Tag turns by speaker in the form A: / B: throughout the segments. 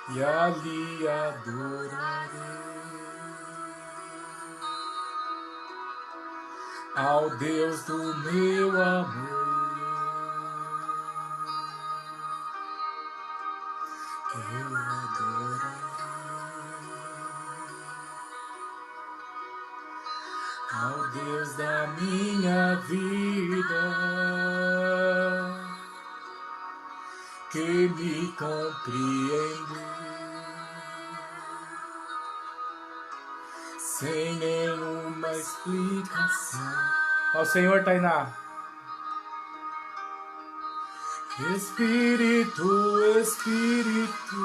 A: e ali adorarei ao Deus do meu amor. Eu adorarei ao Deus da minha vida, que me compreende sem nenhuma explicação. Ao Senhor, Tainá. Espírito, Espírito,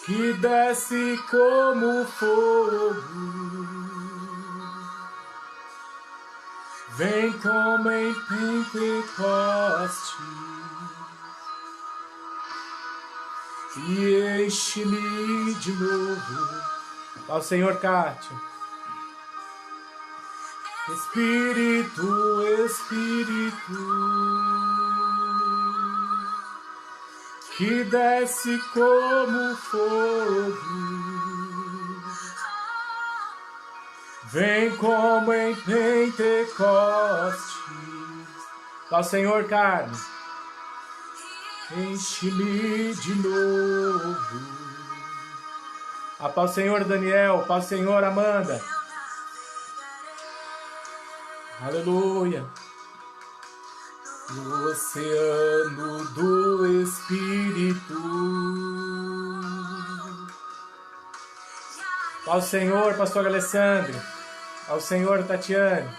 A: que desce como fogo, vem como em Pentecoste e enche-me de novo. Ao Senhor, Kátia. Espírito, Espírito, que desce como fogo, vem como em Pentecostes. Ao Senhor, Carmen. Enche-me de novo. A paz, Senhor, Daniel. Paz, Senhor, Amanda. Aleluia. No oceano do Espírito. Ao Senhor, pastor Alessandro. Ao Senhor, Tatiane.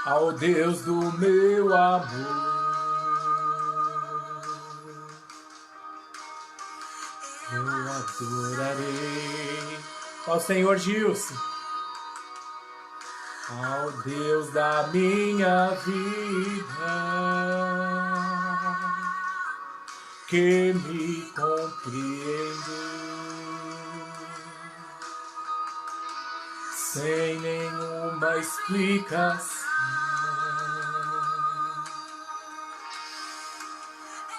A: Ao Deus do meu amor. Eu adorarei. Ao Senhor, Gilson. Ao Deus da minha vida, que me compreende sem nenhuma explicação.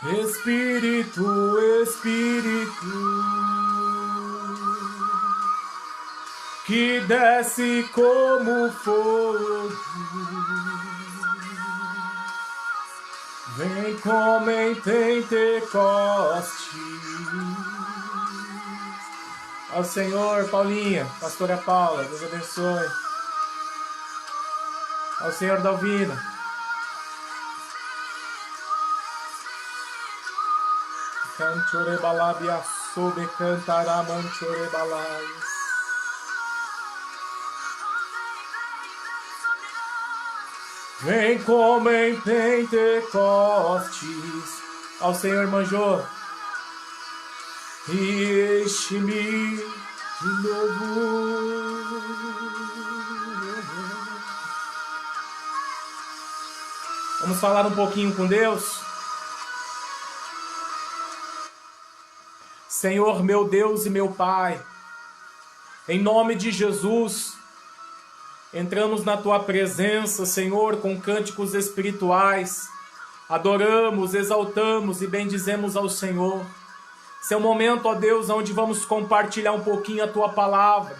A: Espírito, Espírito, que desce como fogo, vem como em Pentecostes. Ao Senhor, Paulinha, pastora Paula, Deus abençoe. Ao Senhor, Dalvina. Canchorebalabia soube cantará manchorebalaias. Vem como em Pentecostes. Ao Senhor, Manjô. E enche-me de novo. Vamos falar um pouquinho com Deus? Senhor, meu Deus e meu Pai, em nome de Jesus, entramos na Tua presença, Senhor, com cânticos espirituais, adoramos, exaltamos e bendizemos ao Senhor. Esse é o momento, ó Deus, onde vamos compartilhar um pouquinho a Tua palavra.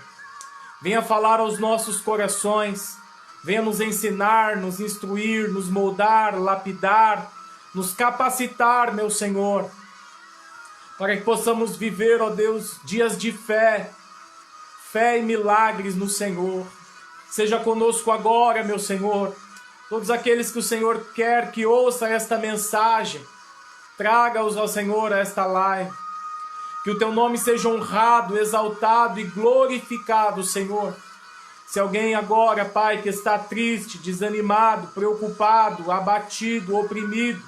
A: Venha falar aos nossos corações, venha nos ensinar, nos instruir, nos moldar, lapidar, nos capacitar, meu Senhor, para que possamos viver, ó Deus, dias de fé e milagres no Senhor. Seja conosco agora, meu Senhor. Todos aqueles que o Senhor quer que ouça esta mensagem, traga-os ao Senhor a esta live. Que o Teu nome seja honrado, exaltado e glorificado, Senhor. Se alguém agora, Pai, que está triste, desanimado, preocupado, abatido, oprimido,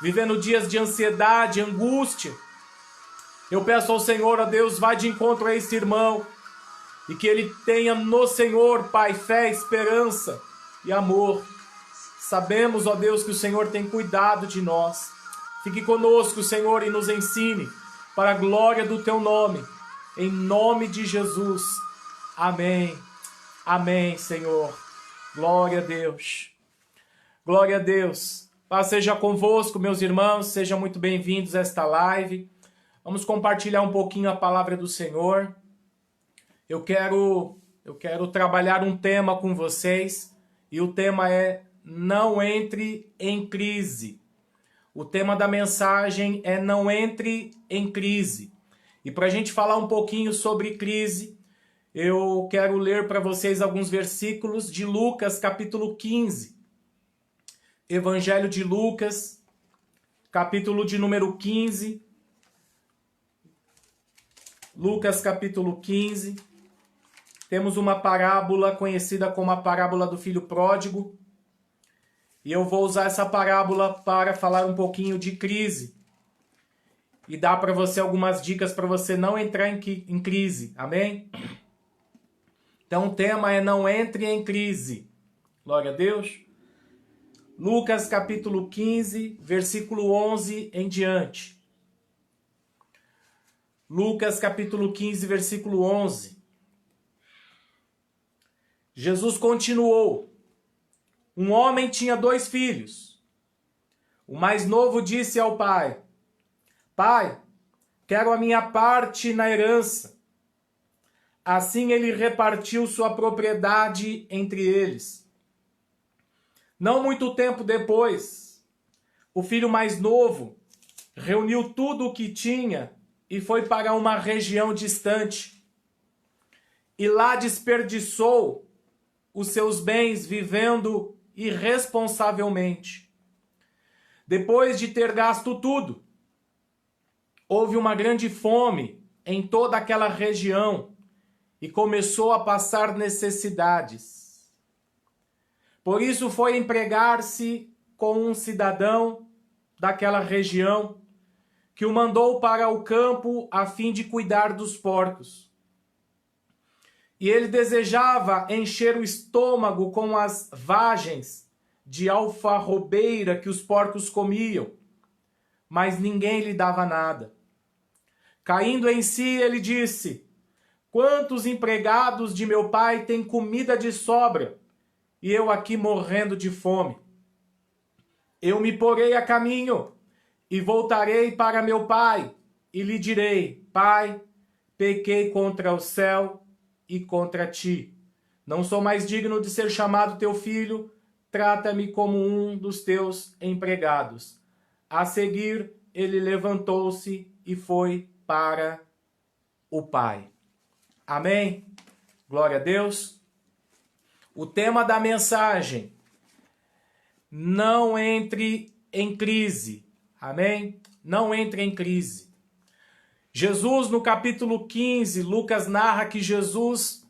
A: vivendo dias de ansiedade, angústia, eu peço ao Senhor, ó Deus, vá de encontro a esse irmão, e que ele tenha no Senhor, Pai, fé, esperança e amor. Sabemos, ó Deus, que o Senhor tem cuidado de nós. Fique conosco, Senhor, e nos ensine para a glória do Teu nome. Em nome de Jesus. Amém. Amém, Senhor. Glória a Deus. Glória a Deus. Paz seja convosco, meus irmãos. Sejam muito bem-vindos a esta live. Vamos compartilhar um pouquinho a palavra do Senhor. Eu quero trabalhar um tema com vocês. E o tema é: não entre em crise. O tema da mensagem é: não entre em crise. E para a gente falar um pouquinho sobre crise, eu quero ler para vocês alguns versículos de Lucas, capítulo 15. Evangelho de Lucas, capítulo de número 15. Lucas, capítulo 15. Temos uma parábola conhecida como a parábola do filho pródigo. E eu vou usar essa parábola para falar um pouquinho de crise. E dar para você algumas dicas para você não entrar em crise. Amém? Então o tema é: não entre em crise. Glória a Deus. Lucas capítulo 15, versículo 11 em diante. Lucas capítulo 15, versículo 11. Jesus continuou: um homem tinha 2 filhos. O mais novo disse ao pai: Pai, quero a minha parte na herança. Assim ele repartiu sua propriedade entre eles. Não muito tempo depois, o filho mais novo reuniu tudo o que tinha e foi para uma região distante. E lá desperdiçou os seus bens vivendo irresponsavelmente. Depois de ter gasto tudo, houve uma grande fome em toda aquela região e começou a passar necessidades. Por isso foi empregar-se com um cidadão daquela região, que o mandou para o campo a fim de cuidar dos porcos. E ele desejava encher o estômago com as vagens de alfarrobeira que os porcos comiam, mas ninguém lhe dava nada. Caindo em si, ele disse: quantos empregados de meu pai têm comida de sobra, e eu aqui morrendo de fome? Eu me porei a caminho e voltarei para meu pai, e lhe direi: Pai, pequei contra o céu e contra ti. Não sou mais digno de ser chamado teu filho, trata-me como um dos teus empregados. A seguir, ele levantou-se e foi para o pai. Amém? Glória a Deus. O tema da mensagem: não entre em crise. Amém? Não entre em crise. Jesus, no capítulo 15, Lucas narra que Jesus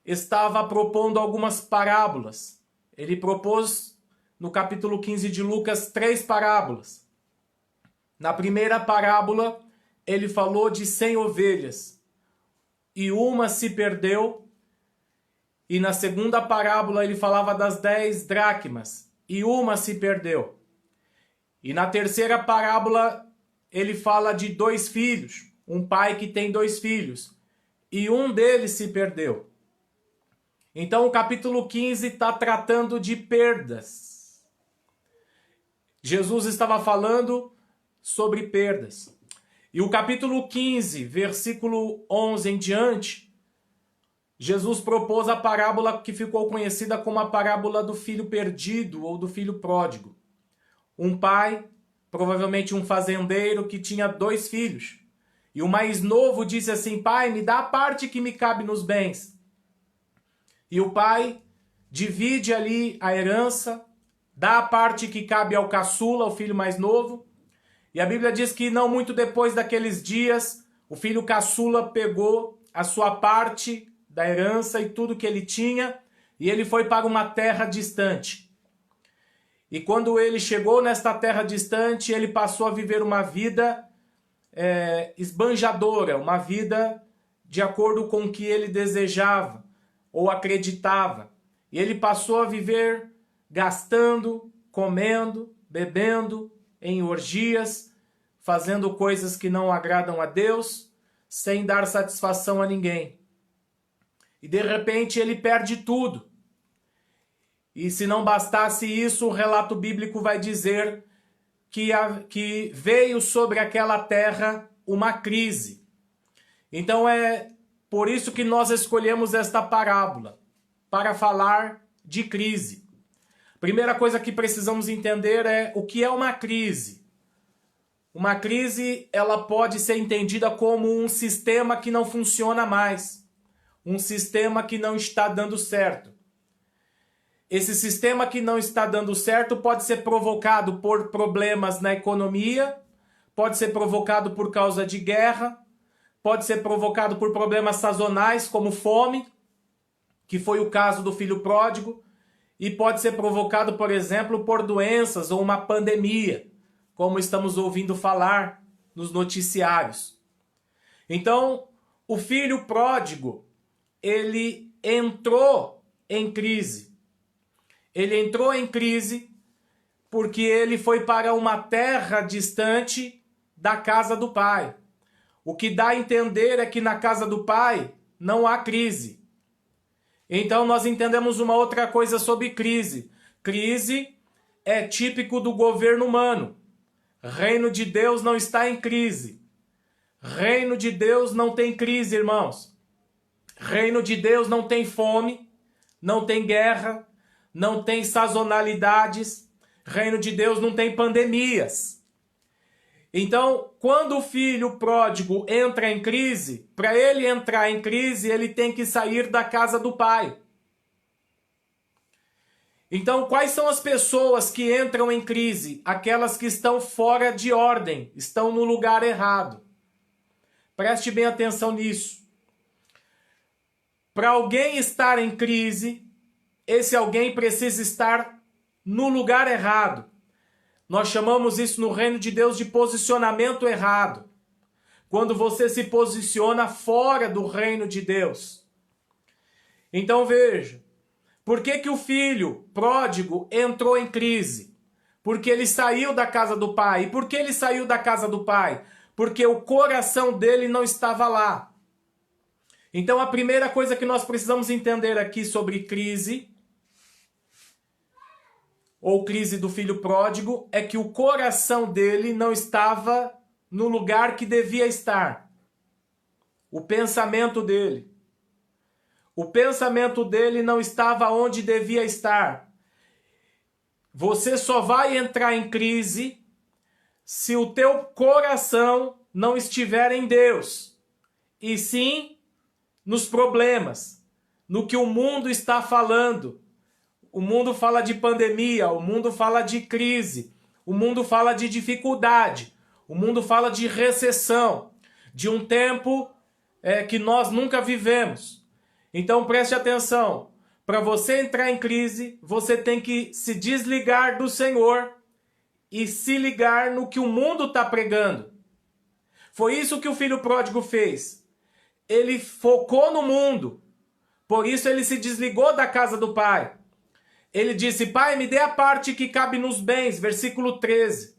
A: estava propondo algumas parábolas. Ele propôs, no capítulo 15 de Lucas, 3 parábolas. Na primeira parábola, ele falou de 100 ovelhas, e uma se perdeu. E na segunda parábola ele falava das 10 dracmas, e uma se perdeu. E na terceira parábola ele fala de 2 filhos, um pai que tem 2 filhos, e um deles se perdeu. Então o capítulo 15 está tratando de perdas. Jesus estava falando sobre perdas. E o capítulo 15, versículo 11 em diante, Jesus propôs a parábola que ficou conhecida como a parábola do filho perdido ou do filho pródigo. Um pai, provavelmente um fazendeiro, que tinha 2 filhos. E o mais novo disse assim: Pai, me dá a parte que me cabe nos bens. E o pai divide ali a herança, dá a parte que cabe ao caçula, o filho mais novo. E a Bíblia diz que não muito depois daqueles dias, o filho caçula pegou a sua parte da herança e tudo que ele tinha, e ele foi para uma terra distante. E quando ele chegou nesta terra distante, ele passou a viver uma vida esbanjadora, uma vida de acordo com o que ele desejava ou acreditava. E ele passou a viver gastando, comendo, bebendo, em orgias, fazendo coisas que não agradam a Deus, sem dar satisfação a ninguém. E de repente ele perde tudo. E se não bastasse isso, o relato bíblico vai dizer que veio sobre aquela terra uma crise. Então é por isso que nós escolhemos esta parábola, para falar de crise. Primeira coisa que precisamos entender é o que é uma crise. Uma crise, ela pode ser entendida como um sistema que não funciona mais, um sistema que não está dando certo. Esse sistema que não está dando certo pode ser provocado por problemas na economia, pode ser provocado por causa de guerra, pode ser provocado por problemas sazonais como fome, que foi o caso do filho pródigo, e pode ser provocado, por exemplo, por doenças ou uma pandemia, como estamos ouvindo falar nos noticiários. Então, o filho pródigo, ele entrou em crise. Ele entrou em crise porque ele foi para uma terra distante da casa do pai. O que dá a entender é que na casa do pai não há crise. Então nós entendemos uma outra coisa sobre crise. Crise é típico do governo humano. Reino de Deus não está em crise. Reino de Deus não tem crise, irmãos. Reino de Deus não tem fome, não tem guerra, não tem sazonalidades. Reino de Deus não tem pandemias. Então, quando o filho pródigo entra em crise, para ele entrar em crise, ele tem que sair da casa do pai. Então, quais são as pessoas que entram em crise? Aquelas que estão fora de ordem, estão no lugar errado. Preste bem atenção nisso. Para alguém estar em crise, esse alguém precisa estar no lugar errado. Nós chamamos isso no reino de Deus de posicionamento errado. Quando você se posiciona fora do reino de Deus. Então veja, por que o filho pródigo entrou em crise? Porque ele saiu da casa do pai. E por que ele saiu da casa do pai? Porque o coração dele não estava lá. Então a primeira coisa que nós precisamos entender aqui sobre crise, ou crise do filho pródigo, é que o coração dele não estava no lugar que devia estar. O pensamento dele. O pensamento dele não estava onde devia estar. Você só vai entrar em crise se o teu coração não estiver em Deus, e sim nos problemas, no que o mundo está falando. O mundo fala de pandemia, o mundo fala de crise, o mundo fala de dificuldade, o mundo fala de recessão, de um tempo que nós nunca vivemos. Então preste atenção, para você entrar em crise, você tem que se desligar do Senhor e se ligar no que o mundo está pregando. Foi isso que o filho pródigo fez. Ele focou no mundo, por isso ele se desligou da casa do pai. Ele disse, pai, me dê a parte que cabe nos bens, versículo 13.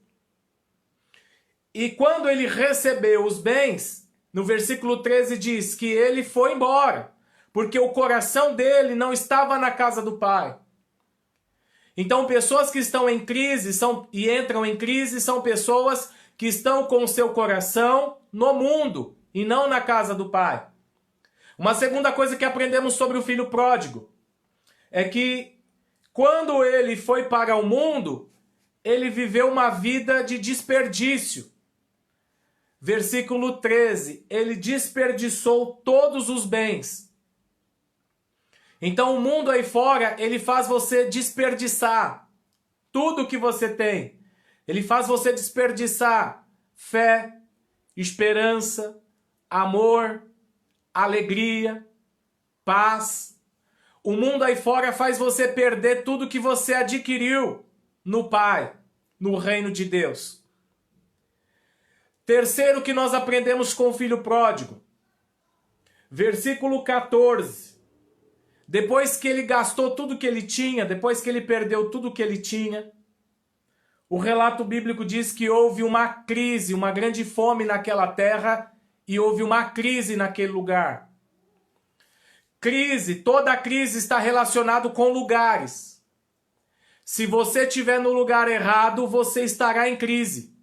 A: E quando ele recebeu os bens, no versículo 13 diz que ele foi embora, porque o coração dele não estava na casa do pai. Então, pessoas que estão em crise e entram em crise são pessoas que estão com o seu coração no mundo e não na casa do pai. Uma segunda coisa que aprendemos sobre o filho pródigo é que quando ele foi para o mundo, ele viveu uma vida de desperdício. Versículo 13, ele desperdiçou todos os bens. Então o mundo aí fora, ele faz você desperdiçar tudo que você tem. Ele faz você desperdiçar fé, esperança, amor, alegria, paz. O mundo aí fora faz você perder tudo que você adquiriu no Pai, no reino de Deus. Terceiro que nós aprendemos com o filho pródigo. Versículo 14. Depois que ele gastou tudo que ele tinha, depois que ele perdeu tudo que ele tinha, o relato bíblico diz que houve uma crise, uma grande fome naquela terra e houve uma crise naquele lugar. Crise, toda crise está relacionada com lugares. Se você estiver no lugar errado, você estará em crise.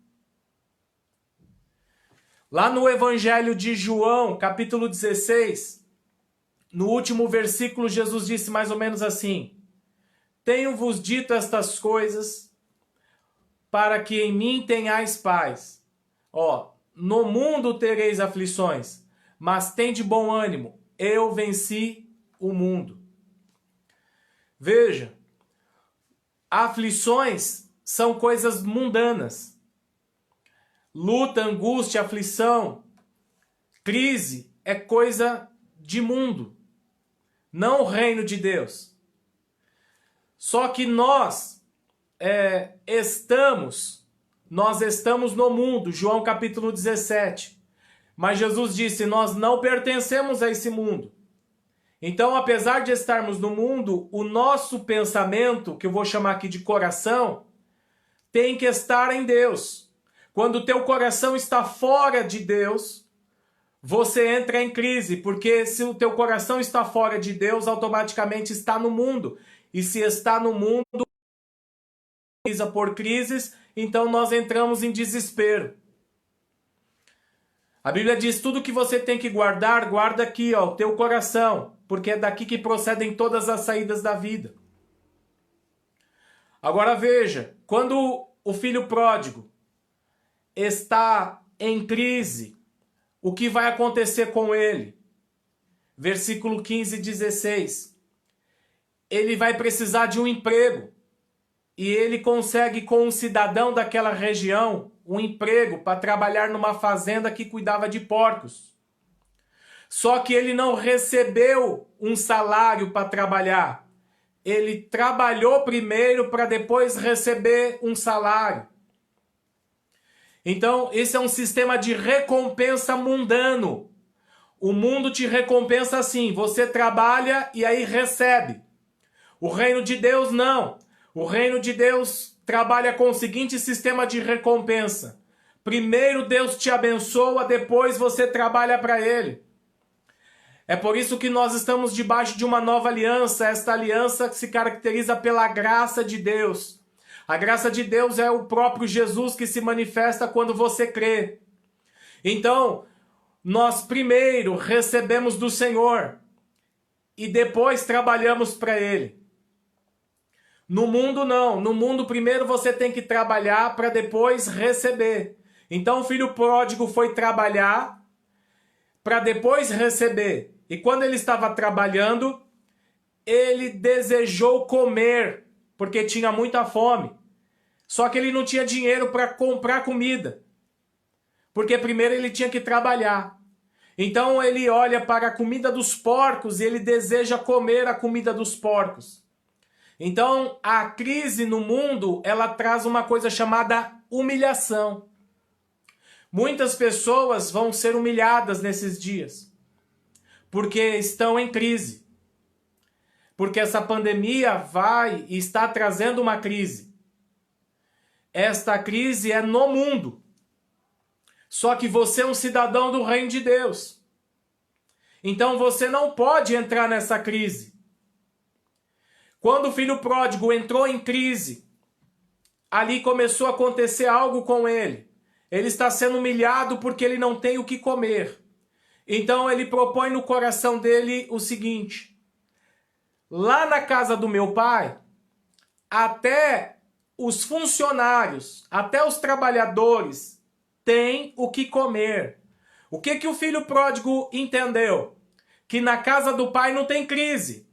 A: Lá no Evangelho de João, capítulo 16, no último versículo, Jesus disse mais ou menos assim: tenho-vos dito estas coisas para que em mim tenhais paz. No mundo tereis aflições, mas tende bom ânimo, eu venci o mundo. Veja, aflições são coisas mundanas. Luta, angústia, aflição, crise é coisa de mundo, não o reino de Deus. Só que nós estamos no mundo, João capítulo 17. Mas Jesus disse, nós não pertencemos a esse mundo. Então, apesar de estarmos no mundo, o nosso pensamento, que eu vou chamar aqui de coração, tem que estar em Deus. Quando o teu coração está fora de Deus, você entra em crise, porque se o teu coração está fora de Deus, automaticamente está no mundo. E se está no mundo, por crises, então nós entramos em desespero. A Bíblia diz, tudo que você tem que guardar, guarda aqui, o teu coração, porque é daqui que procedem todas as saídas da vida. Agora veja, quando o filho pródigo está em crise, o que vai acontecer com ele? Versículo 15 e 16. Ele vai precisar de um emprego. E ele consegue com um cidadão daquela região um emprego para trabalhar numa fazenda que cuidava de porcos. Só que ele não recebeu um salário para trabalhar. Ele trabalhou primeiro para depois receber um salário. Então, esse é um sistema de recompensa mundano. O mundo te recompensa assim, você trabalha e aí recebe. O reino de Deus não. O reino de Deus trabalha com o seguinte sistema de recompensa. Primeiro Deus te abençoa, depois você trabalha para Ele. É por isso que nós estamos debaixo de uma nova aliança. Esta aliança se caracteriza pela graça de Deus. A graça de Deus é o próprio Jesus que se manifesta quando você crê. Então, nós primeiro recebemos do Senhor e depois trabalhamos para Ele. No mundo não. No mundo primeiro você tem que trabalhar para depois receber. Então o filho pródigo foi trabalhar para depois receber. E quando ele estava trabalhando, ele desejou comer, porque tinha muita fome. Só que ele não tinha dinheiro para comprar comida, porque primeiro ele tinha que trabalhar. Então ele olha para a comida dos porcos e ele deseja comer a comida dos porcos. Então a crise no mundo, ela traz uma coisa chamada humilhação. Muitas pessoas vão ser humilhadas nesses dias, porque estão em crise. Porque essa pandemia vai e está trazendo uma crise. Esta crise é no mundo. Só que você é um cidadão do reino de Deus. Então você não pode entrar nessa crise. Quando o filho pródigo entrou em crise, ali começou a acontecer algo com ele. Ele está sendo humilhado porque ele não tem o que comer. Então ele propõe no coração dele o seguinte: lá na casa do meu pai, até os funcionários, até os trabalhadores têm o que comer. O que o filho pródigo entendeu? Que na casa do pai não tem crise.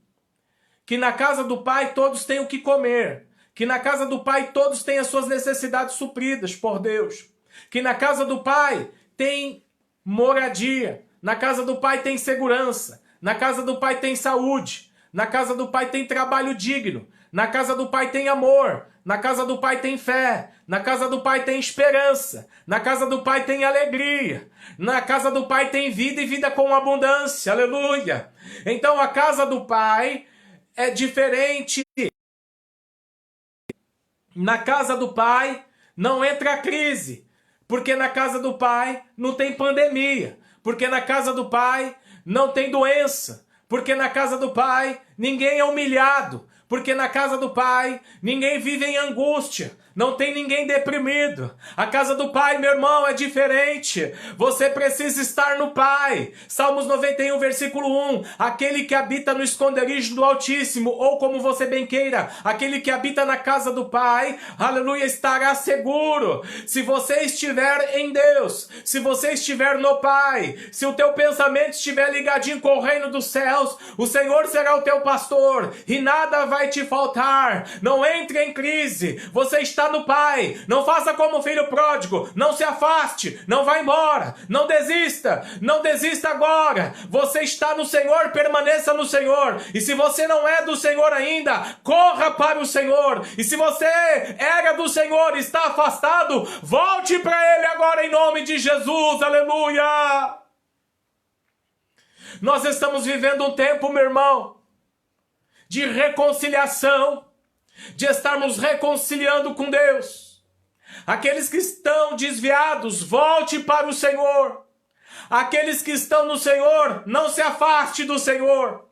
A: Que na casa do pai todos têm o que comer. Que na casa do pai todos têm as suas necessidades supridas por Deus. Que na casa do pai tem moradia. Na casa do pai tem segurança. Na casa do pai tem saúde. Na casa do pai tem trabalho digno. Na casa do pai tem amor. Na casa do pai tem fé. Na casa do pai tem esperança. Na casa do pai tem alegria. Na casa do pai tem vida e vida com abundância. Aleluia! Então a casa do pai é diferente. Na casa do pai não entra a crise. Porque na casa do pai não tem pandemia. Porque na casa do pai não tem doença. Porque na casa do pai ninguém é humilhado. Porque na casa do Pai, ninguém vive em angústia. Não tem ninguém deprimido. A casa do Pai, meu irmão, é diferente. Você precisa estar no Pai. Salmos 91, versículo 1. Aquele que habita no esconderijo do Altíssimo, ou como você bem queira, aquele que habita na casa do Pai, aleluia, estará seguro. Se você estiver em Deus, se você estiver no Pai, se o teu pensamento estiver ligadinho com o reino dos céus, o Senhor será o teu pastor e nada vai te faltar. Não entre em crise. Você está no Pai. Não faça como o filho pródigo. Não se afaste. Não vá embora. Não desista. Não desista agora. Você está no Senhor. Permaneça no Senhor. E se você não é do Senhor ainda, corra para o Senhor. E se você era do Senhor e está afastado, volte para Ele agora em nome de Jesus. Aleluia. Nós estamos vivendo um tempo, meu irmão, de reconciliação, de estarmos reconciliando com Deus. Aqueles que estão desviados, volte para o Senhor. Aqueles que estão no Senhor, não se afaste do Senhor.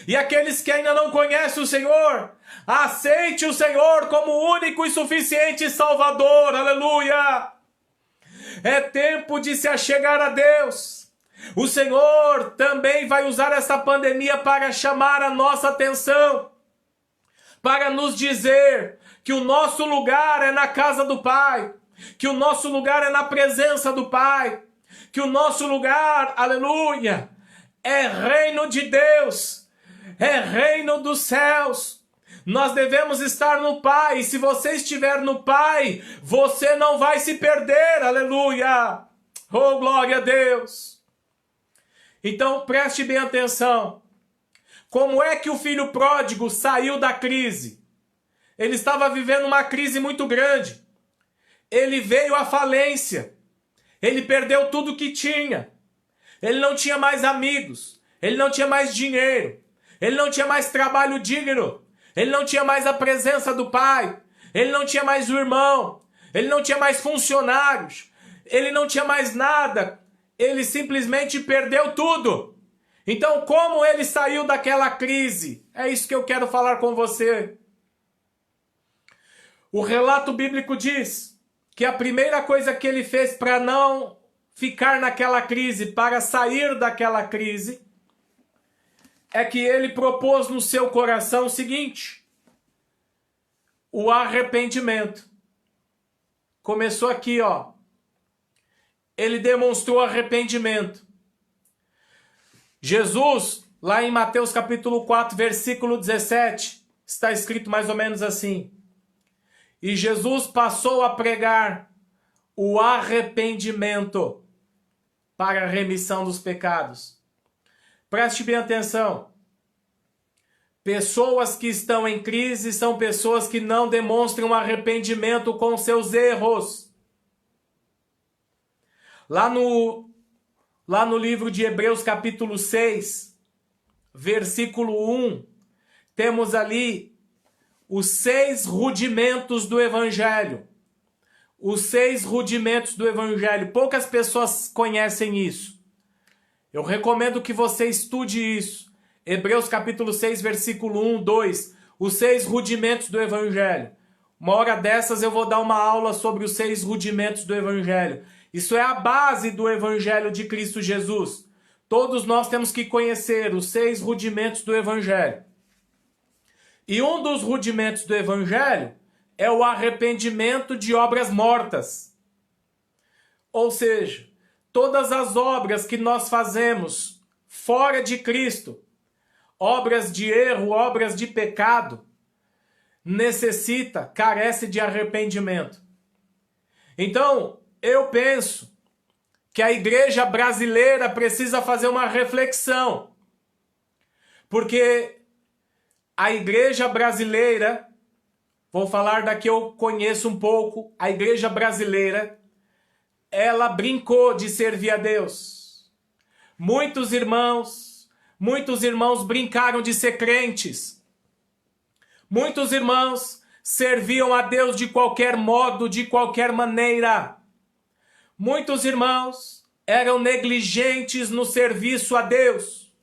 A: E aqueles que ainda não conhecem o Senhor, aceite o Senhor como único e suficiente Salvador. Aleluia! É tempo de se achegar a Deus. O Senhor também vai usar essa pandemia para chamar a nossa atenção, para nos dizer que o nosso lugar é na casa do Pai, que o nosso lugar é na presença do Pai, que o nosso lugar, aleluia, é reino de Deus, é reino dos céus. Nós devemos estar no Pai, e se você estiver no Pai, você não vai se perder, aleluia, oh glória a Deus. Então preste bem atenção. Como é que o filho pródigo saiu da crise? Ele estava vivendo uma crise muito grande. Ele veio à falência. Ele perdeu tudo que tinha. Ele não tinha mais amigos. Ele não tinha mais dinheiro. Ele não tinha mais trabalho digno. Ele não tinha mais a presença do Pai. Ele não tinha mais o irmão. Ele não tinha mais funcionários. Ele não tinha mais nada. Ele simplesmente perdeu tudo. Então, como ele saiu daquela crise? É isso que eu quero falar com você. O relato bíblico diz que a primeira coisa que ele fez para não ficar naquela crise, para sair daquela crise, é que ele propôs no seu coração o seguinte: o arrependimento. Começou aqui, ó. Ele demonstrou arrependimento. Jesus, lá em Mateus capítulo 4, versículo 17, está escrito mais ou menos assim: e Jesus passou a pregar o arrependimento para a remissão dos pecados. Preste bem atenção. Pessoas que estão em crise são pessoas que não demonstram arrependimento com seus erros. Lá no livro de Hebreus capítulo 6, versículo 1, temos ali os 6 rudimentos do Evangelho. Os 6 rudimentos do Evangelho. Poucas pessoas conhecem isso. Eu recomendo que você estude isso. Hebreus capítulo 6, versículo 1, 2. Os 6 rudimentos do Evangelho. Uma hora dessas eu vou dar uma aula sobre os 6 rudimentos do Evangelho. Isso é a base do Evangelho de Cristo Jesus. Todos nós temos que conhecer os 6 rudimentos do Evangelho. E um dos rudimentos do Evangelho é o arrependimento de obras mortas. Ou seja, todas as obras que nós fazemos fora de Cristo, obras de erro, obras de pecado, carece de arrependimento. Então, eu penso que a igreja brasileira precisa fazer uma reflexão. Porque a igreja brasileira, vou falar da que eu conheço um pouco, a igreja brasileira, ela brincou de servir a Deus. Muitos irmãos brincaram de ser crentes. Muitos irmãos serviam a Deus de qualquer modo, de qualquer maneira. Muitos irmãos eram negligentes no serviço a Deus.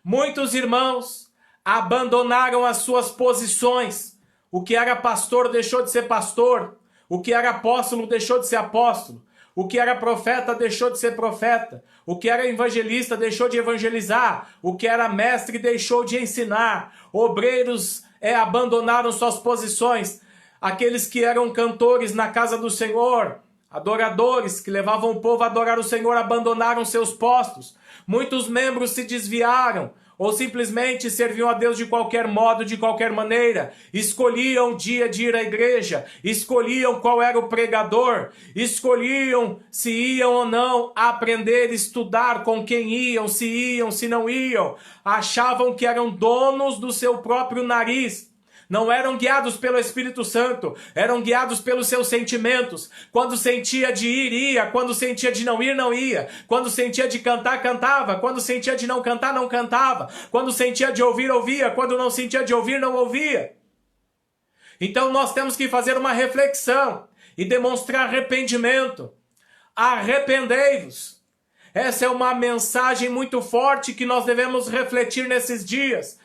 A: Muitos irmãos abandonaram as suas posições. O que era pastor deixou de ser pastor. O que era apóstolo deixou de ser apóstolo. O que era profeta deixou de ser profeta. O que era evangelista deixou de evangelizar. O que era mestre deixou de ensinar. Obreiros abandonaram suas posições. Aqueles que eram cantores na casa do Senhor, adoradores que levavam o povo a adorar o Senhor, abandonaram seus postos. Muitos membros se desviaram, ou simplesmente serviam a Deus de qualquer modo, de qualquer maneira. Escolhiam o dia de ir à igreja, escolhiam qual era o pregador, escolhiam se iam ou não aprender, estudar, com quem iam, se não iam. Achavam que eram donos do seu próprio nariz. Não eram guiados pelo Espírito Santo, eram guiados pelos seus sentimentos. Quando sentia de ir, ia. Quando sentia de não ir, não ia. Quando sentia de cantar, cantava. Quando sentia de não cantar, não cantava. Quando sentia de ouvir, ouvia. Quando não sentia de ouvir, não ouvia. Então nós temos que fazer uma reflexão e demonstrar arrependimento. Arrependei-vos. Essa é uma mensagem muito forte que nós devemos refletir nesses dias.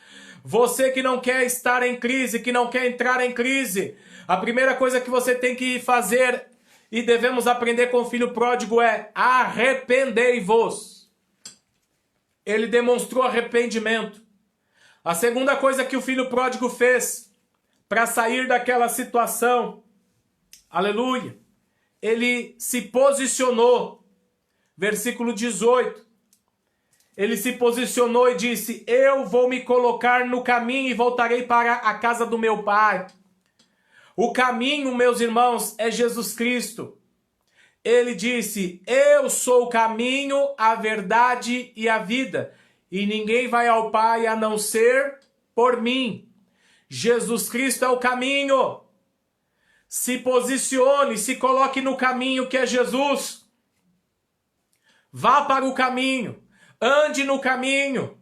A: Você que não quer estar em crise, que não quer entrar em crise, a primeira coisa que você tem que fazer e devemos aprender com o filho pródigo é: arrependei-vos. Ele demonstrou arrependimento. A segunda coisa que o filho pródigo fez para sair daquela situação, aleluia, ele se posicionou. Versículo 18. Ele se posicionou e disse: eu vou me colocar no caminho e voltarei para a casa do meu pai. O caminho, meus irmãos, é Jesus Cristo. Ele disse: eu sou o caminho, a verdade e a vida, e ninguém vai ao Pai a não ser por mim. Jesus Cristo é o caminho. Se posicione, se coloque no caminho que é Jesus. Vá para o caminho. Ande no caminho,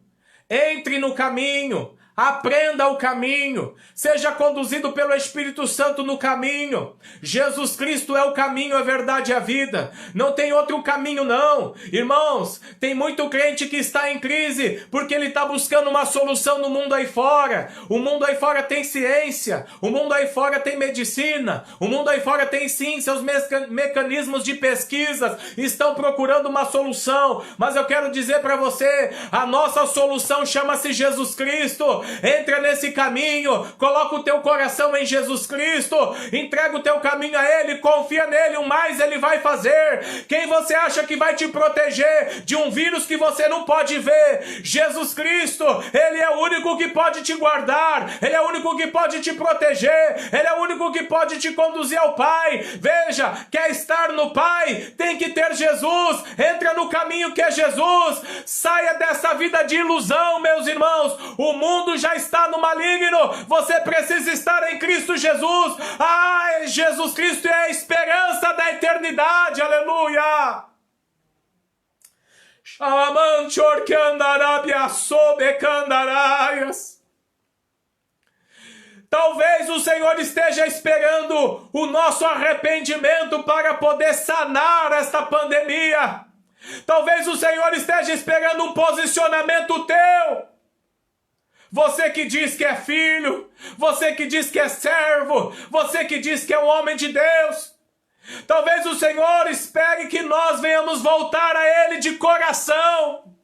A: entre no caminho, aprenda o caminho, seja conduzido pelo Espírito Santo no caminho. Jesus Cristo é o caminho, a verdade e a vida. Não tem outro caminho não. Irmãos, tem muito crente que está em crise porque ele está buscando uma solução no mundo aí fora. O mundo aí fora tem ciência, o mundo aí fora tem medicina, o mundo aí fora tem sim seus mecanismos de pesquisas, estão procurando uma solução. Mas eu quero dizer para você, a nossa solução chama-se Jesus Cristo. Entra nesse caminho, coloca o teu coração em Jesus Cristo, entrega o teu caminho a Ele, confia nele, o mais Ele vai fazer. Quem você acha que vai te proteger de um vírus que você não pode ver? Jesus Cristo, Ele é o único que pode te guardar, Ele é o único que pode te proteger, Ele é o único que pode te conduzir ao Pai. Veja, quer estar no Pai, tem que ter Jesus. Entra no caminho que é Jesus, saia dessa vida de ilusão, meus irmãos. O mundo já está no maligno, você precisa estar em Cristo Jesus. Jesus Cristo é a esperança da eternidade, aleluia. Talvez o Senhor esteja esperando o nosso arrependimento para poder sanar esta pandemia. Talvez o Senhor esteja esperando um posicionamento teu. Você que diz que é filho, você que diz que é servo, você que diz que é um homem de Deus. Talvez o Senhor espere que nós venhamos voltar a Ele de coração.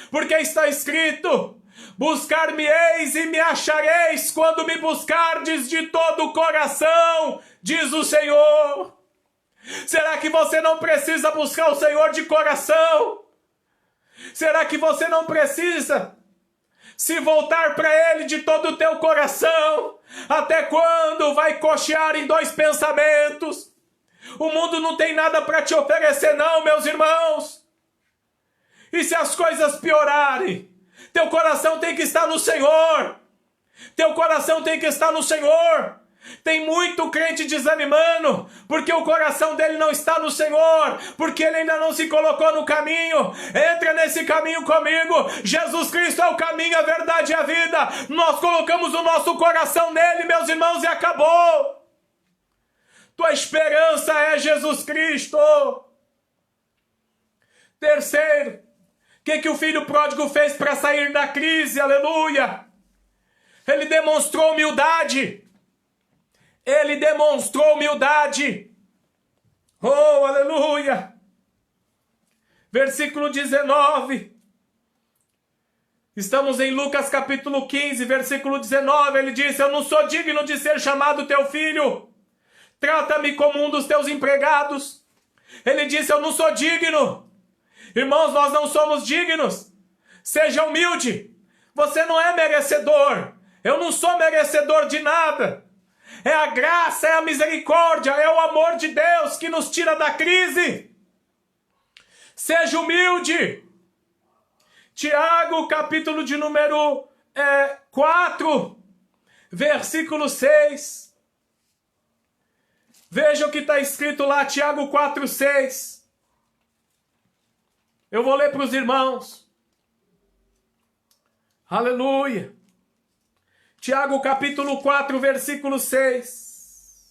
A: Porque está escrito: buscar-me-eis e me achareis quando me buscardes de todo o coração, diz o Senhor. Será que você não precisa buscar o Senhor de coração? Será que você não precisa se voltar para Ele de todo o teu coração? Até quando vai cochear em dois pensamentos? O mundo não tem nada para te oferecer não, meus irmãos. E se as coisas piorarem? Teu coração tem que estar no Senhor. Teu coração tem que estar no Senhor. Tem muito crente desanimando, porque o coração dele não está no Senhor, porque ele ainda não se colocou no caminho. Entra nesse caminho comigo. Jesus Cristo é o caminho, a verdade e a vida. Nós colocamos o nosso coração nele, meus irmãos, e acabou. Tua esperança é Jesus Cristo. Terceiro, o que o filho pródigo fez para sair da crise? Aleluia. Ele demonstrou humildade. Ele demonstrou humildade. Oh, aleluia! Versículo 19. Estamos em Lucas capítulo 15, versículo 19. Ele disse: eu não sou digno de ser chamado teu filho. Trata-me como um dos teus empregados. Ele disse: eu não sou digno. Irmãos, nós não somos dignos. Seja humilde. Você não é merecedor. Eu não sou merecedor de nada. É a graça, é a misericórdia, é o amor de Deus que nos tira da crise. Seja humilde. Tiago, capítulo de número 4, versículo 6. Veja o que está escrito lá, Tiago 4, 6. Eu vou ler para os irmãos. Aleluia. Tiago capítulo 4, versículo 6.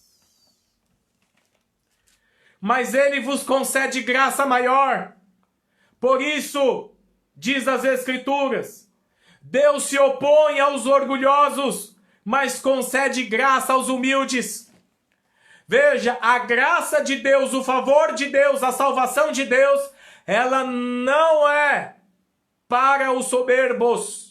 A: Mas ele vos concede graça maior. Por isso, diz as Escrituras, Deus se opõe aos orgulhosos, mas concede graça aos humildes. Veja, a graça de Deus, o favor de Deus, a salvação de Deus, ela não é para os soberbos.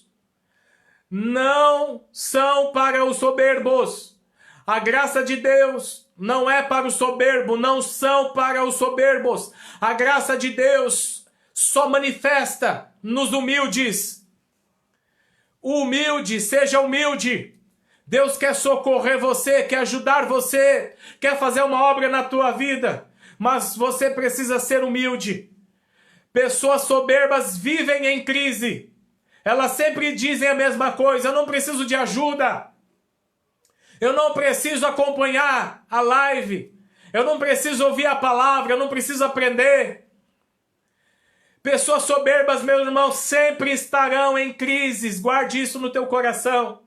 A: Não são para os soberbos. A graça de Deus não é para o soberbo, não são para os soberbos. A graça de Deus só manifesta nos humildes. O humilde, seja humilde. Deus quer socorrer você, quer ajudar você, quer fazer uma obra na tua vida, mas você precisa ser humilde. Pessoas soberbas vivem em crise. Elas sempre dizem a mesma coisa: eu não preciso de ajuda. Eu não preciso acompanhar a live. Eu não preciso ouvir a palavra, eu não preciso aprender. Pessoas soberbas, meus irmãos, sempre estarão em crises. Guarde isso no teu coração.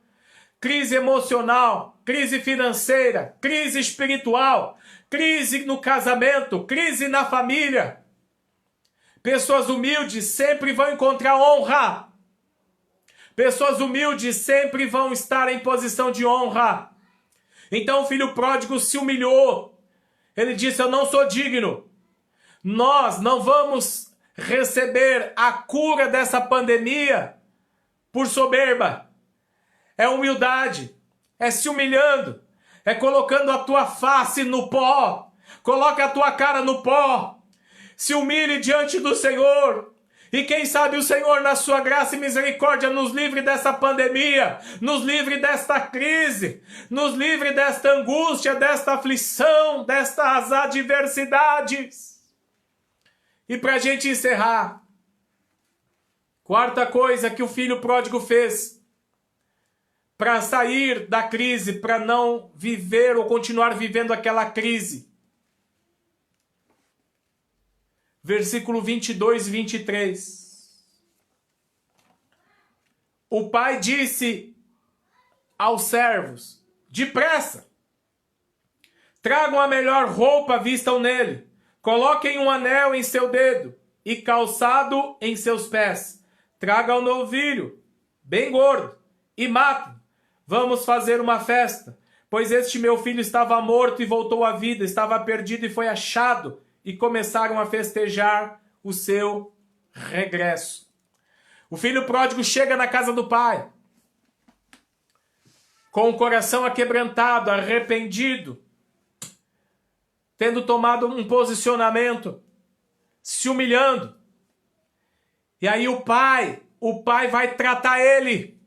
A: Crise emocional, crise financeira, crise espiritual, crise no casamento, crise na família. Pessoas humildes sempre vão encontrar honra. Pessoas humildes sempre vão estar em posição de honra. Então o filho pródigo se humilhou. Ele disse: eu não sou digno. Nós não vamos receber a cura dessa pandemia por soberba. É humildade, é se humilhando, é colocando a tua face no pó. Coloca a tua cara no pó. Se humilhe diante do Senhor. E quem sabe o Senhor, na sua graça e misericórdia, nos livre dessa pandemia, nos livre desta crise, nos livre desta angústia, desta aflição, destas adversidades. E para a gente encerrar, quarta coisa que o filho pródigo fez para sair da crise, para não viver ou continuar vivendo aquela crise. Versículo 22 e 23. O pai disse aos servos: depressa, tragam a melhor roupa, vistam nele, coloquem um anel em seu dedo e calçado em seus pés. Tragam um novilho, bem gordo, e matem. Vamos fazer uma festa, pois este meu filho estava morto e voltou à vida, estava perdido e foi achado. E começaram a festejar o seu regresso. O filho pródigo chega na casa do pai, com o coração aquebrantado, arrependido, tendo tomado um posicionamento, se humilhando. E aí o pai vai tratar ele.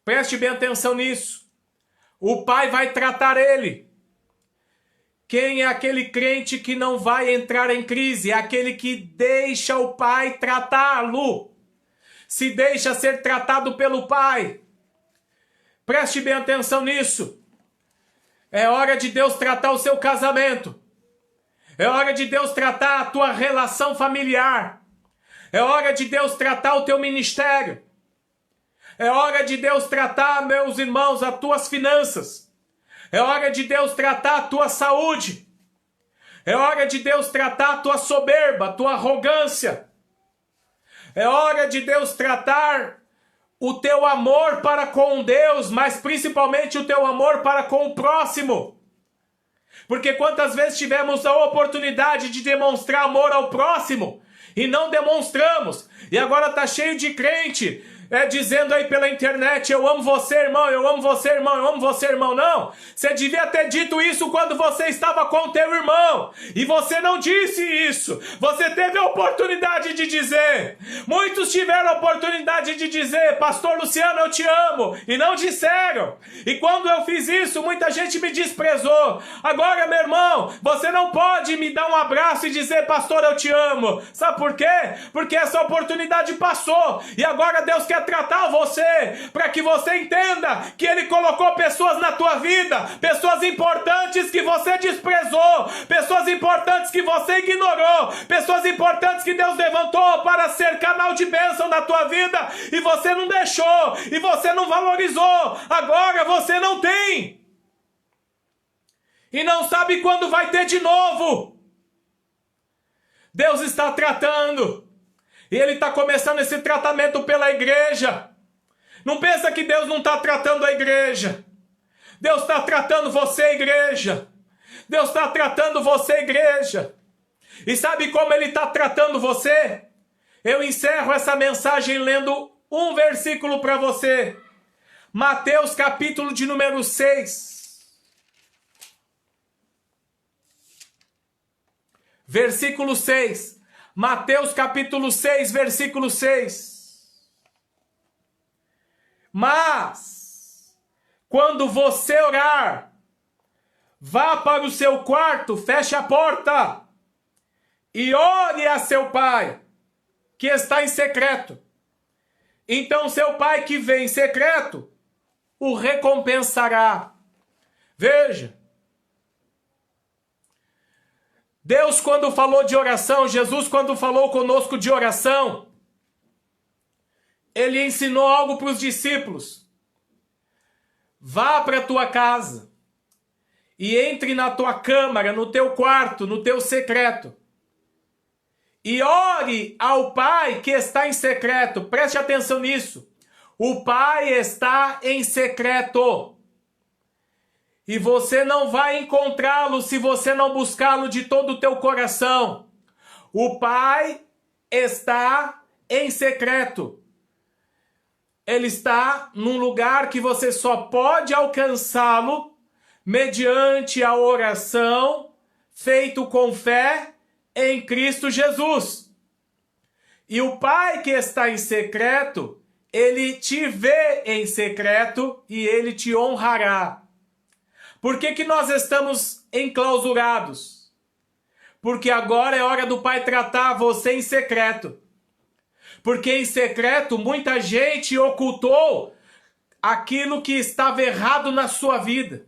A: Preste bem atenção nisso. O pai vai tratar ele. Quem é aquele crente que não vai entrar em crise? É aquele que deixa o pai tratá-lo. Se deixa ser tratado pelo pai. Preste bem atenção nisso. É hora de Deus tratar o seu casamento. É hora de Deus tratar a tua relação familiar. É hora de Deus tratar o teu ministério. É hora de Deus tratar, meus irmãos, as tuas finanças. É hora de Deus tratar a tua saúde. É hora de Deus tratar a tua soberba, a tua arrogância. É hora de Deus tratar o teu amor para com Deus, mas principalmente o teu amor para com o próximo. Porque quantas vezes tivemos a oportunidade de demonstrar amor ao próximo e não demonstramos, e agora está cheio de crente dizendo aí pela internet: eu amo você, irmão, eu amo você, irmão, eu amo você, irmão. Não, você devia ter dito isso quando você estava com o teu irmão, e você não disse isso. Você teve a oportunidade de dizer. Muitos tiveram a oportunidade de dizer: pastor Luciano, eu te amo, e não disseram. E quando eu fiz isso, muita gente me desprezou. Agora, meu irmão, você não pode me dar um abraço e dizer: pastor, eu te amo. Sabe por quê? Porque essa oportunidade passou, e agora Deus quer tratar você, para que você entenda que Ele colocou pessoas na tua vida, pessoas importantes que você desprezou, pessoas importantes que você ignorou, pessoas importantes que Deus levantou para ser canal de bênção na tua vida, e você não deixou, e você não valorizou. Agora você não tem, e não sabe quando vai ter de novo. Deus está tratando, e Ele está começando esse tratamento pela igreja. Não pensa que Deus não está tratando a igreja. Deus está tratando você, igreja. Deus está tratando você, igreja. E sabe como Ele está tratando você? Eu encerro essa mensagem lendo um versículo para você. Mateus capítulo de número 6. Versículo 6. Mateus capítulo 6, versículo 6. Mas, quando você orar, vá para o seu quarto, feche a porta e ore a seu pai, que está em secreto. Então seu pai que vem em secreto o recompensará. Veja, Deus, quando falou de oração, Jesus, quando falou conosco de oração, Ele ensinou algo para os discípulos. Vá para a tua casa e entre na tua câmara, no teu quarto, no teu secreto, e ore ao Pai que está em secreto. Preste atenção nisso. O Pai está em secreto. E você não vai encontrá-lo se você não buscá-lo de todo o teu coração. O Pai está em secreto. Ele está num lugar que você só pode alcançá-lo mediante a oração feito com fé em Cristo Jesus. E o Pai que está em secreto, Ele te vê em secreto e Ele te honrará. Por que nós estamos enclausurados? Porque agora é hora do Pai tratar você em secreto. Porque em secreto muita gente ocultou aquilo que estava errado na sua vida.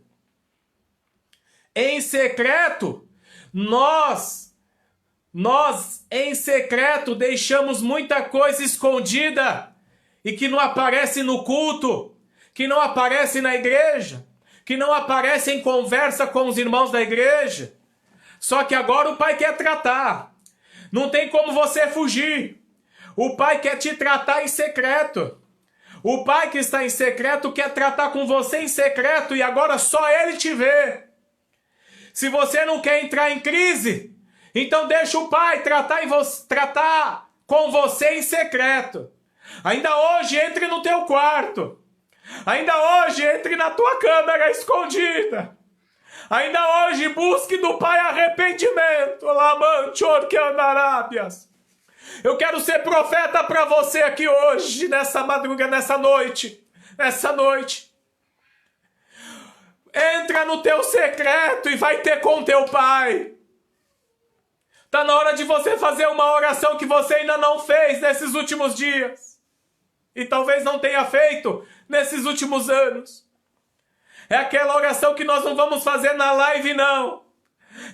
A: Em secreto, nós em secreto deixamos muita coisa escondida e que não aparece no culto, que não aparece na igreja, que não aparece em conversa com os irmãos da igreja. Só que agora o Pai quer tratar. Não tem como você fugir. O Pai quer te tratar em secreto. O Pai que está em secreto quer tratar com você em secreto e agora só Ele te vê. Se você não quer entrar em crise, então deixa o Pai tratar com você em secreto. Ainda hoje entre no teu quarto. Ainda hoje entre na tua câmara escondida. Ainda hoje busque do Pai arrependimento. Eu quero ser profeta para você aqui hoje, nessa madrugada, nessa noite. Entra no teu secreto e vai ter com teu Pai. Está na hora de você fazer uma oração que você ainda não fez nesses últimos dias. E talvez não tenha feito nesses últimos anos. É aquela oração que nós não vamos fazer na live, não.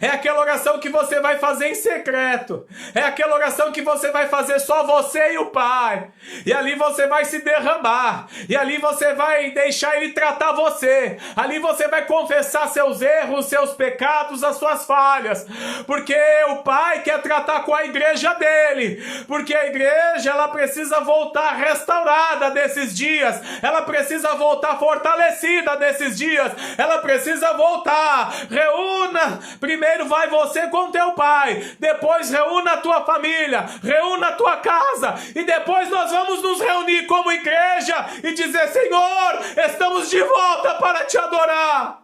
A: É aquela oração que você vai fazer em secreto. É aquela oração que você vai fazer só você e o Pai. E ali você vai se derramar. E ali você vai deixar Ele tratar você. Ali você vai confessar seus erros, seus pecados, as suas falhas. Porque o Pai quer tratar com a igreja dele. Porque a igreja, ela precisa voltar restaurada desses dias. Ela precisa voltar fortalecida desses dias. Ela precisa voltar. Reúna. Primeiro vai você com teu pai, depois reúna a tua família, reúna a tua casa, e depois nós vamos nos reunir como igreja e dizer: Senhor, estamos de volta para te adorar.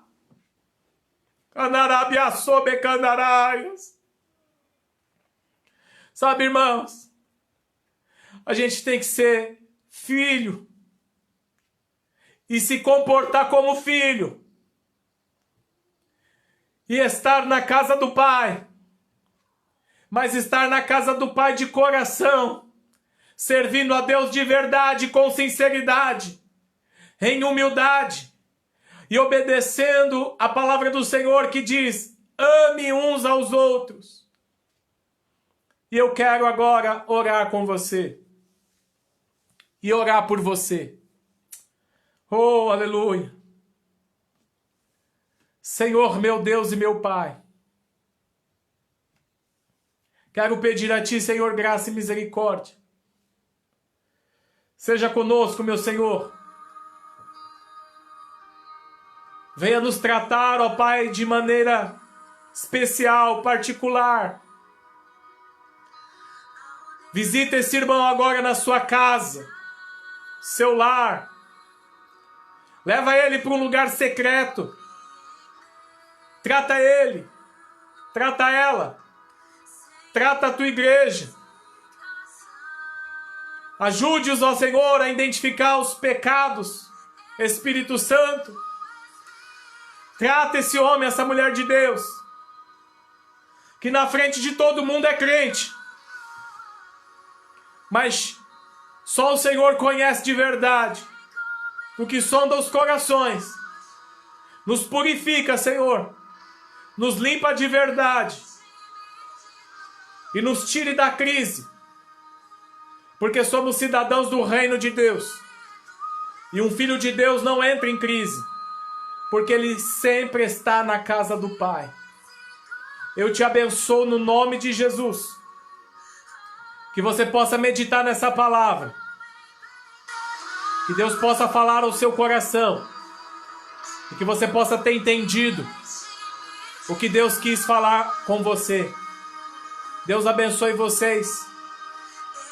A: Sabe, irmãos, a gente tem que ser filho e se comportar como filho. E estar na casa do Pai, mas estar na casa do Pai de coração, servindo a Deus de verdade, com sinceridade, em humildade, e obedecendo a palavra do Senhor que diz: ame uns aos outros. E eu quero agora orar com você, e orar por você. Oh, aleluia! Senhor, meu Deus e meu Pai, quero pedir a Ti, Senhor, graça e misericórdia. Seja conosco, meu Senhor. Venha nos tratar, ó Pai, de maneira especial, particular. Visita esse irmão agora na sua casa, seu lar. Leva ele para um lugar secreto. Trata ele, trata ela, trata a tua igreja. Ajude-os, ó Senhor, a identificar os pecados. Espírito Santo, trata esse homem, essa mulher de Deus, que na frente de todo mundo é crente, mas só o Senhor conhece de verdade o que sonda os corações. Nos purifica, Senhor. Nos limpa de verdade. E nos tire da crise. Porque somos cidadãos do reino de Deus. E um filho de Deus não entra em crise. Porque ele sempre está na casa do Pai. Eu te abençoo no nome de Jesus. Que você possa meditar nessa palavra. Que Deus possa falar ao seu coração. E que você possa ter entendido o que Deus quis falar com você. Deus abençoe vocês.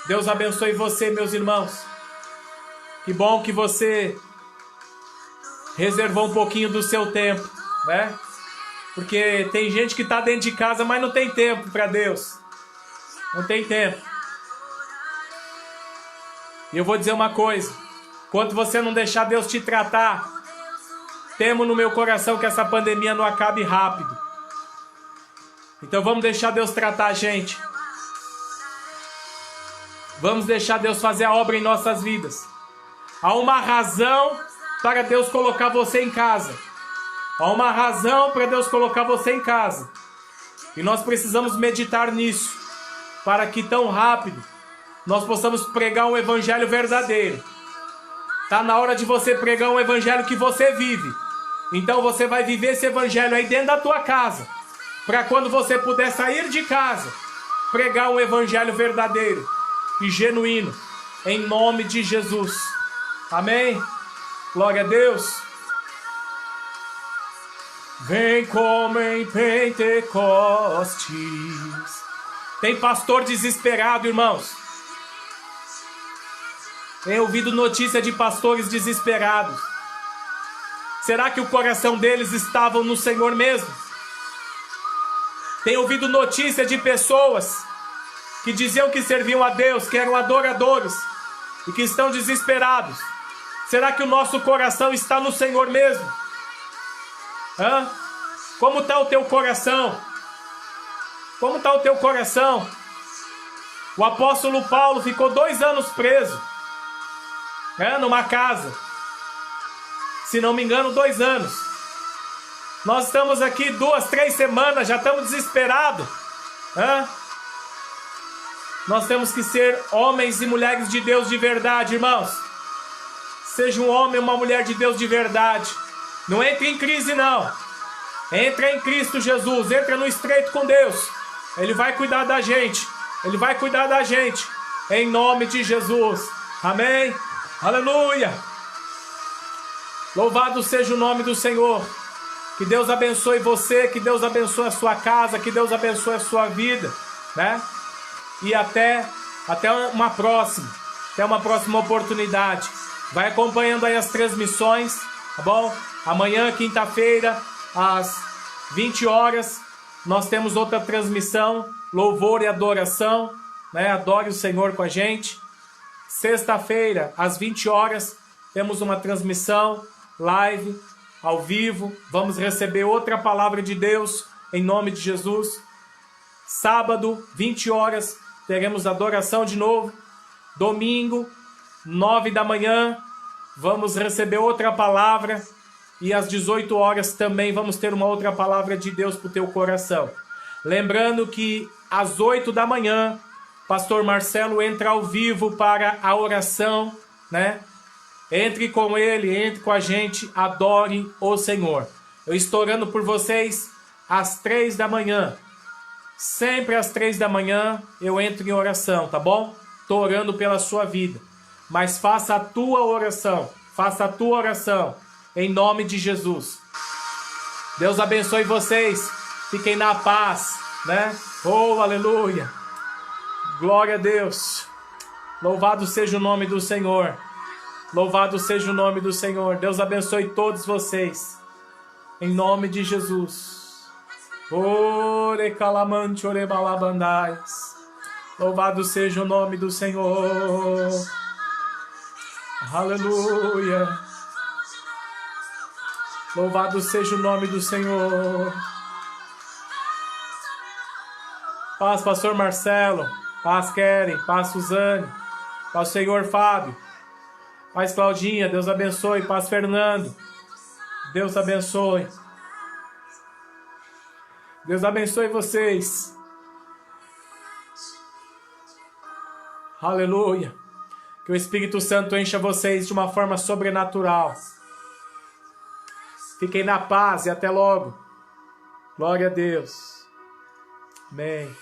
A: Deus abençoe você, meus irmãos. Que bom que você reservou um pouquinho do seu tempo, né? Porque tem gente que está dentro de casa, mas não tem tempo para Deus. Não tem tempo. E eu vou dizer uma coisa. Enquanto você não deixar Deus te tratar, temo no meu coração que essa pandemia não acabe rápido. Então vamos deixar Deus tratar a gente. Vamos deixar Deus fazer a obra em nossas vidas. Há uma razão para Deus colocar você em casa. Há uma razão para Deus colocar você em casa. E nós precisamos meditar nisso, para que tão rápido nós possamos pregar um evangelho verdadeiro. Está na hora de você pregar um evangelho que você vive. Então você vai viver esse evangelho aí dentro da tua casa. Para quando você puder sair de casa, pregar um evangelho verdadeiro e genuíno. Em nome de Jesus. Amém? Glória a Deus. Vem como em Pentecostes. Tem pastor desesperado, irmãos. Tenho ouvido notícia de pastores desesperados. Será que o coração deles estava no Senhor mesmo? Tenho ouvido notícia de pessoas que diziam que serviam a Deus, que eram adoradores e que estão desesperados. Será que o nosso coração está no Senhor mesmo? Hã? Como está o teu coração? Como está o teu coração? O apóstolo Paulo ficou 2 anos preso, numa casa. Se não me engano, 2 anos. Nós estamos aqui 2, 3 semanas, já estamos desesperados. Nós temos que ser homens e mulheres de Deus de verdade, irmãos. Seja um homem ou uma mulher de Deus de verdade. Não entre em crise, não. Entra em Cristo Jesus, entra no estreito com Deus. Ele vai cuidar da gente. Ele vai cuidar da gente. Em nome de Jesus. Amém. Aleluia. Louvado seja o nome do Senhor. Que Deus abençoe você, que Deus abençoe a sua casa, que Deus abençoe a sua vida, né? E até uma próxima oportunidade. Vai acompanhando aí as transmissões, tá bom? Amanhã, quinta-feira, às 20 horas, nós temos outra transmissão, louvor e adoração, né? Adore o Senhor com a gente. Sexta-feira, às 20 horas, temos uma transmissão, live, ao vivo. Vamos receber outra palavra de Deus, em nome de Jesus. Sábado, 20 horas, teremos adoração de novo. Domingo, 9 da manhã, vamos receber outra palavra. E às 18 horas também vamos ter uma outra palavra de Deus para o teu coração. Lembrando que às 8 da manhã, Pastor Marcelo entra ao vivo para a oração, né? Entre com ele, entre com a gente, adore o Senhor. Eu estou orando por vocês às 3 da manhã. Sempre às 3 da manhã eu entro em oração, tá bom? Estou orando pela sua vida. Mas faça a tua oração. Faça a tua oração. Em nome de Jesus. Deus abençoe vocês. Fiquem na paz, né? Oh, aleluia. Glória a Deus. Louvado seja o nome do Senhor. Louvado seja o nome do Senhor. Deus abençoe todos vocês. Em nome de Jesus. Ore calamante, ore balabandais. Louvado seja o nome do Senhor. Aleluia. Louvado seja o nome do Senhor. Paz, Pastor Marcelo. Paz, Keren. Paz, Suzane. Paz, Senhor Fábio. Paz, Claudinha. Deus abençoe. Paz, Fernando. Deus abençoe. Deus abençoe vocês. Aleluia. Que o Espírito Santo encha vocês de uma forma sobrenatural. Fiquem na paz e até logo. Glória a Deus. Amém.